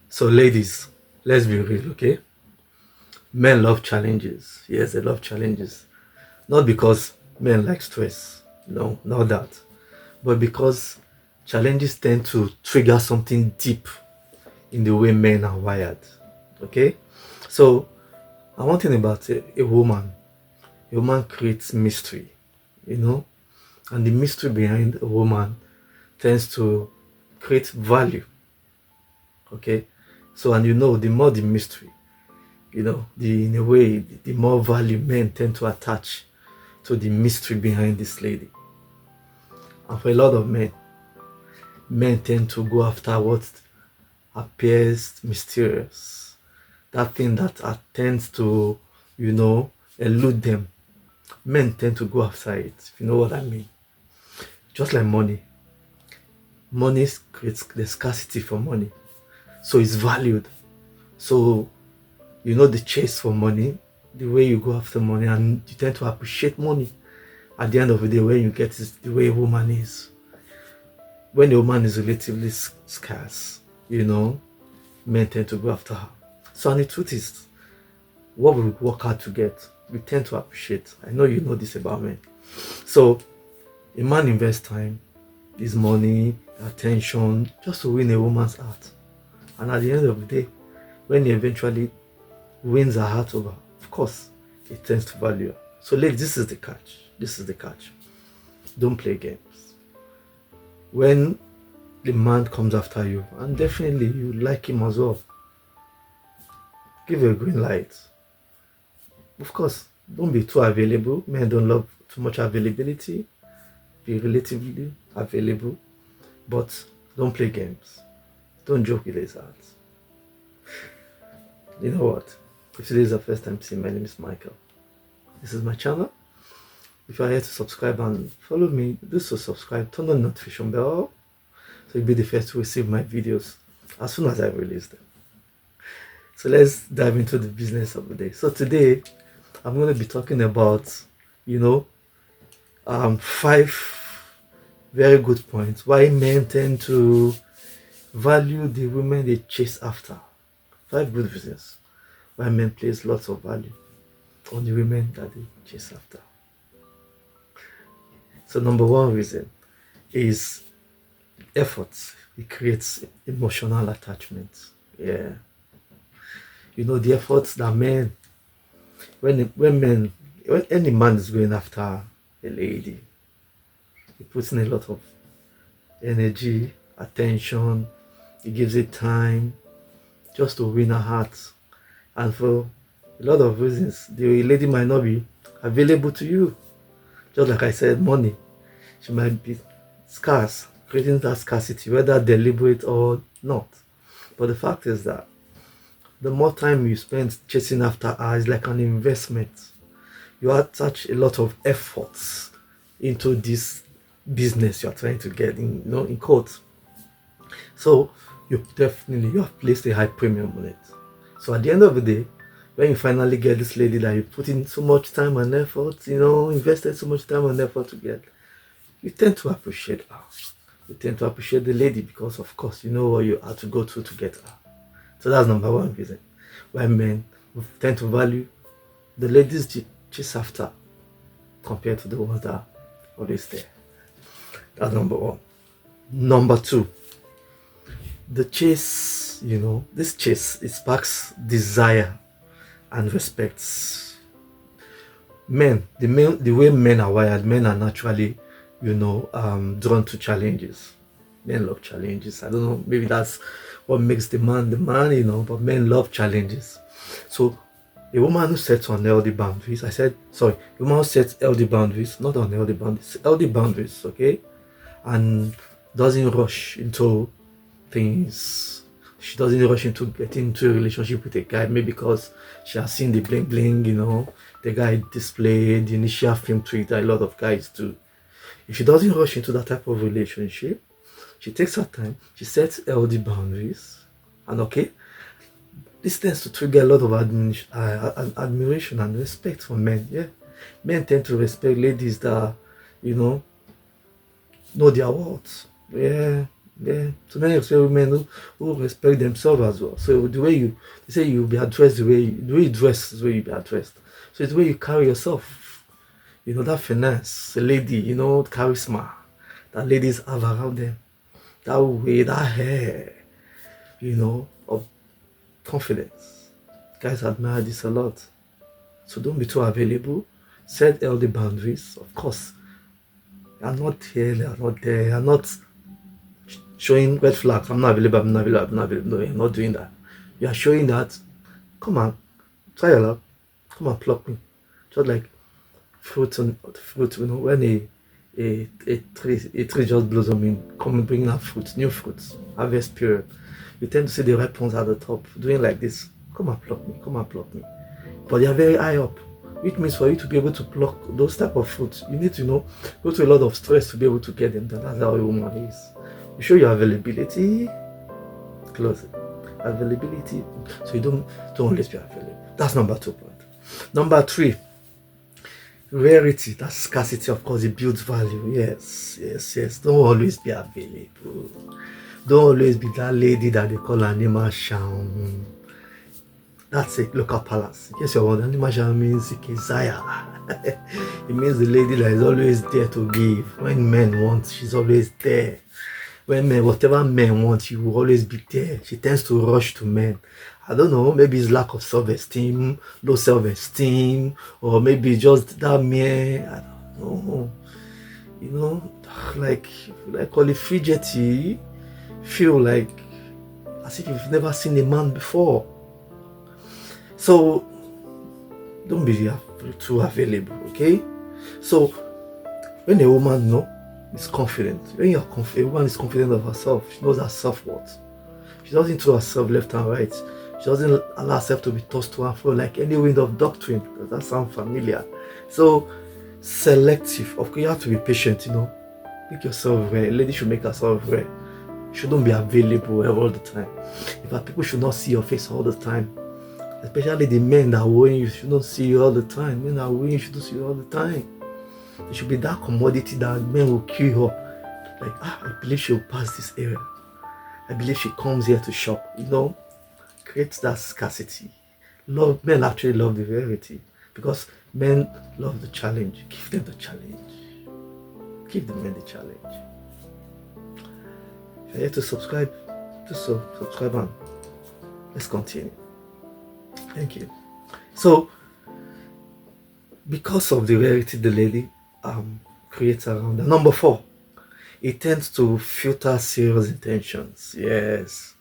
So, ladies, let's be real, okay? Men love challenges. Yes, they love challenges. Not because men like stress. No, not that. But because challenges tend to trigger something deep in the way men are wired. Okay? So, one thing about a woman creates mystery, you know? And the mystery behind a woman tends to create value. Okay? So, and the more the mystery, in a way, the more value men tend to attach to the mystery behind this lady. And for a lot of men tend to go after what appears mysterious, that thing that tends to, elude them. Men tend to go after it, if you know what I mean. Just like money. Money creates the scarcity for money, so it's valued. So, the chase for money, the way you go after money, and you tend to appreciate money. At the end of the day, when you get it, the way a woman is. When a woman is relatively scarce, men tend to go after her. So, and the truth is, what we work hard to get, we tend to appreciate. I know you know this about men. So, a man invests time, his money, attention, just to win a woman's heart. And at the end of the day, when he eventually wins her heart over, of course, he tends to value her. So, ladies, this is the catch. This is the catch. Don't play games. When the man comes after you, and definitely you like him as well, give a green light. Of course, don't be too available. Men don't love too much availability. Be relatively available, but don't play games. Don't joke with his heart. You know what? If today is the first time seeing, my name is Michael. This is my channel. If you are here to subscribe and follow me, do so subscribe, turn on the notification bell so you'll be the first to receive my videos as soon as I release them. So let's dive into the business of the day. So today I'm going to be talking about, 5 very good points why men tend to value the women they chase after. 5 good reasons why men place lots of value on the women that they chase after. So number 1 reason is effort. It creates emotional attachment. Yeah. The efforts that when any man is going after a lady, he puts in a lot of energy, attention, he gives it time just to win her heart. And for a lot of reasons, the lady might not be available to you. Just like I said, money. She might be scarce, creating that scarcity, whether deliberate or not. But the fact is that the more time you spend chasing after her is like an investment. You attach a lot of efforts into this business you're trying to get in quotes. So you have placed a high premium on it. So at the end of the day, when you finally get this lady that you put in so much time and effort, invested so much time and effort to get, you tend to appreciate her. You tend to appreciate the lady because, of course, you know what you had to go through to get her. So that's number 1 reason why men tend to value the ladies they chase after compared to the ones that are always there. That's number 1. Number 2, the chase, this chase, it sparks desire and respect. The way men are wired, men are naturally, drawn to challenges. Men love challenges. I don't know, maybe that's what makes the man, but men love challenges. So a woman who sets unhealthy boundaries, a woman who sets healthy boundaries, not unhealthy boundaries, healthy boundaries, okay, and doesn't rush into things. She doesn't rush into getting into a relationship with a guy, maybe because she has seen the bling bling, the guy displayed, the initial film tweet that a lot of guys do. If she doesn't rush into that type of relationship, she takes her time, she sets healthy boundaries, and this tends to trigger a lot of admiration and respect from men. Yeah, men tend to respect ladies that know their worth. Yeah, Yeah, so many of women who respect themselves as well. So the way they say you be addressed the way you dress is the way you be addressed. So it's the way you carry yourself. You know, that finesse, a lady, you know, charisma that ladies have around them. That way, that hair, you know, of confidence. Guys admire this a lot. So don't be too available. Set healthy boundaries. Of course, you're not here, you're not there, you're not showing red flags. I'm not available, I'm not available, I'm not available. No, you're not doing that. You are showing that, come on, try your luck. Come and pluck me. Just like fruit, you know, when a tree just blossoming, come bringing out fruits, new fruits, harvest period. You tend to see the ripe ones at the top, doing like this. Come and pluck me, come and pluck me. But they are very high up, which means for you to be able to pluck those type of fruits, you need to go through a lot of stress to be able to get them. That's how a woman is. You show your availability, close it. Availability, so you don't always be available. That's number 2 point. Number 3, rarity. That's scarcity. Of course, it builds value. Yes. Don't always be available. Don't always be that lady that they call Anima Sham. That's a local palace. Yes, your word. Anima Sham means Kezaya. It means the lady that is always there to give. When men want, she's always there. Whatever men want, she will always be there. She tends to rush to men. I don't know, maybe it's lack of self-esteem, low self-esteem, or maybe just that mere, I don't know, you know, like call it fidgety, feel like as if you've never seen a man before. So don't be too available, okay? So when a woman is confident, when you're confident, a woman is confident of herself, she knows her self-worth. She doesn't throw herself left and right. She doesn't allow herself to be tossed to and fro like any wind of doctrine. Does that sound familiar? So selective. Of course, you have to be patient, Make yourself rare. A lady should make herself rare. Shouldn't be available all the time. In fact, people should not see your face all the time. Especially the men that are wooing you should not see you all the time. Men that are wooing you shouldn't see you all the time. It should be that commodity that men will queue you up. Like, I believe she'll pass this area. I believe she comes here to shop. Creates that scarcity. Men actually love the rarity because men love the challenge. Give them the challenge. Give the men the challenge. If you're here to subscribe, just subscribe and let's continue. Thank you. So, because of the rarity the lady creates around her. Number 4, it tends to filter serious intentions. Yes.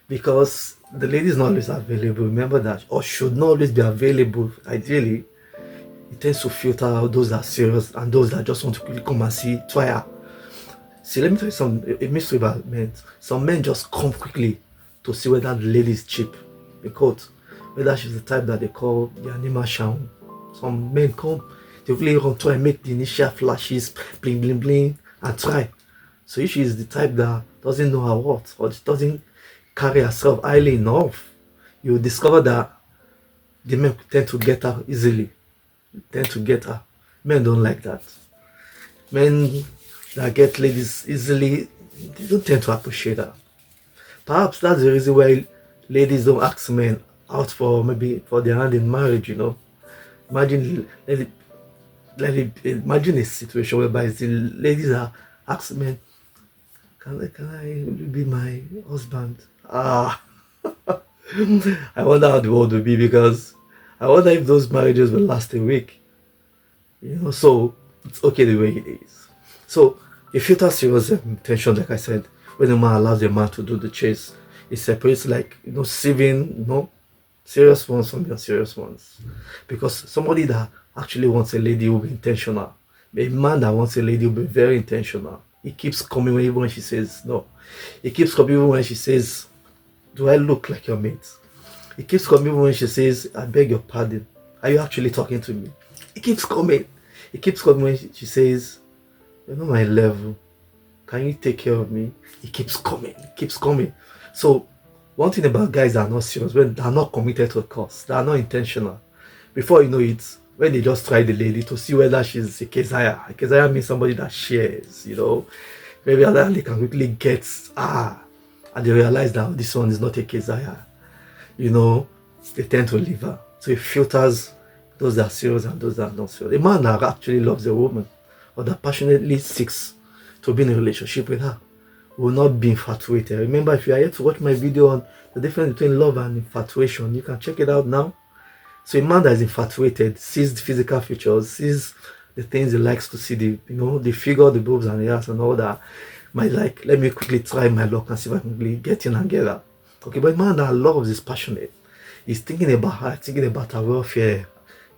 Because the lady is not always available. Remember that. Or should not always be available. Ideally, it tends to filter out those that are serious and those that just want to quickly come and try her. See, let me tell you a mystery about men. Some men just come quickly to see whether the lady is cheap. Because whether she's the type that they call the anima sham. Some men come, they really want to try and make the initial flashes, bling bling bling, and try. So if she is the type that doesn't know her worth or doesn't carry herself highly enough, you will discover that the men tend to get her easily. Men don't like that. Men that get ladies easily, they don't tend to appreciate her. Perhaps that's the reason why ladies don't ask men out for their hand in marriage. Imagine a situation whereby the ladies are asking men, can I be my husband? I wonder how the world will be, because I wonder if those marriages will last a week. So it's okay the way it is. So it filters serious intention, like I said. When a man allows a man to do the chase, it separates sieving, serious ones from the unserious ones. Because somebody that actually wants a lady will be intentional. A man that wants a lady will be very intentional. He keeps coming even when she says no. He keeps coming even when she says, do I look like your mate? He keeps coming even when she says, I beg your pardon. Are you actually talking to me? He keeps coming. He keeps coming when she says, you're not my level. Can you take care of me? He keeps coming. So one thing about guys that are not serious, when they are not committed to a cause, they are not intentional. Before you know it, when they just try the lady to see whether she's a Kezaya. A Kezaya means somebody that shares, Maybe that they can quickly get and they realize that this one is not a Keziah. You know, they tend to leave her. So it filters those that are serious and those that are not serious. A man that actually loves a woman or that passionately seeks to be in a relationship with her will not be infatuated. Remember, if you are yet to watch my video on the difference between love and infatuation, you can check it out now. So a man that is infatuated sees the physical features, sees the things he likes to see, the figure, the boobs and the ass and all that. Might like, let me quickly try my luck and see if I can really get in and get out. Okay, but a man that loves is passionate. He's thinking about her, thinking about her welfare,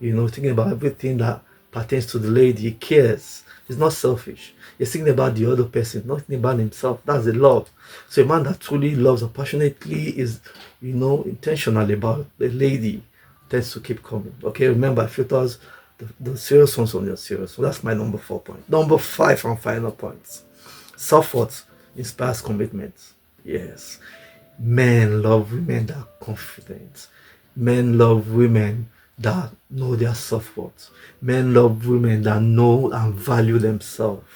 thinking about everything that pertains to the lady. He cares. He's not selfish. He's thinking about the other person, not thinking about himself. That's the love. So a man that truly loves or passionately is, intentional about the lady tends to keep coming. Okay, remember, filters the serious ones on your serious. So that's my number 4 point. Number 5 and final points. Self-worth inspires commitment. Yes. Men love women that are confident. Men love women that know their self-worth. Men love women that know and value themselves.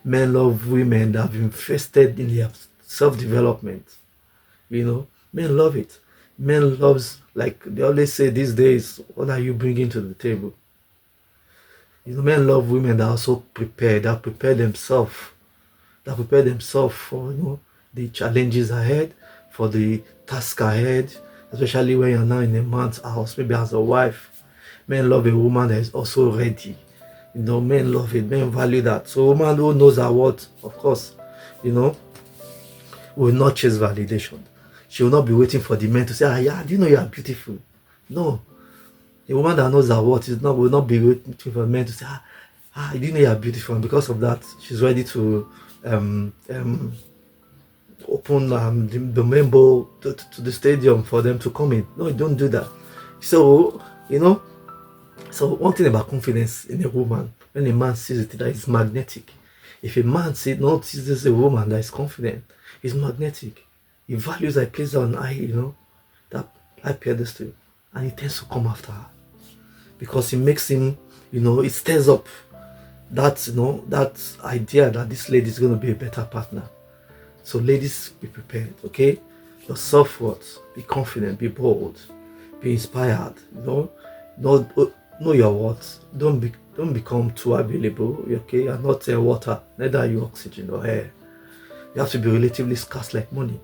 Men love women that have invested in their self-development. Men love it. Men loves, like they always say these days, what are you bringing to the table? Men love women that are also prepared, that prepare themselves for the challenges ahead, for the task ahead, especially when you're now in a man's house, maybe as a wife. Men love a woman that is also ready. Men love it, men value that. So a woman who knows her worth, of course, will not chase validation. She will not be waiting for the men to say, yeah, do you know you are beautiful? No. A woman that knows her worth will not be waiting for men to say, do you know you are beautiful? And because of that, she's ready to open the main bowl to the stadium for them to come in. No, don't do that. So, so one thing about confidence in a woman, when a man sees it, that is magnetic. If a man notices a woman that is confident, it's magnetic. He values her, places on that high pedestal, and he tends to come after her because it makes him, it stirs up that idea that this lady is going to be a better partner. So ladies, be prepared, okay? Your self-worth, be confident, be bold, be inspired, know your worth. Don't become too available, okay? You're not water, neither are you oxygen or air. You have to be relatively scarce like money.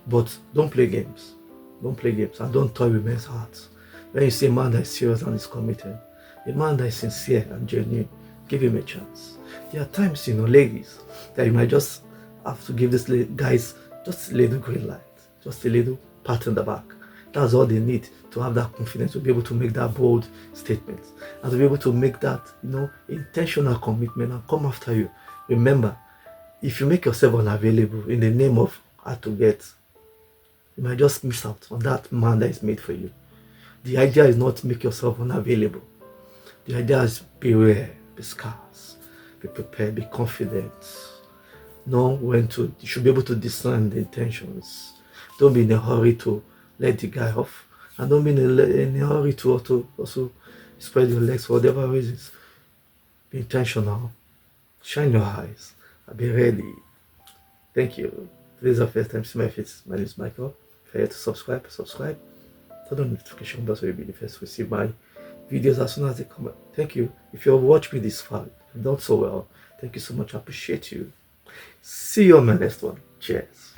But don't play games. Don't play games and don't toy with men's hearts. When you see a man that is serious and is committed, a man that is sincere and genuine, give him a chance. There are times, ladies, that you might just have to give this guys just a little green light, just a little pat on the back. That's all they need to have that confidence, to be able to make that bold statement and to be able to make that, intentional commitment and come after you. Remember, if you make yourself unavailable in the name of hard to get, you might just miss out on that man that is made for you. The idea is not to make yourself unavailable. The idea is beware, be scarce, be prepared, be confident. Know when to, you should be able to discern the intentions. Don't be in a hurry to let the guy off. And don't be in a hurry to also spread your legs for whatever reasons. Be intentional. Shine your eyes. Be ready. Thank you. If this is your first time seeing my face, my name is Michael. If you're here to subscribe. Turn on the notification bell so you'll be the first to receive my videos as soon as they come out. Thank you. If you've watched me this far, you've done so well. Thank you so much. I appreciate you. See you on my next one. Cheers.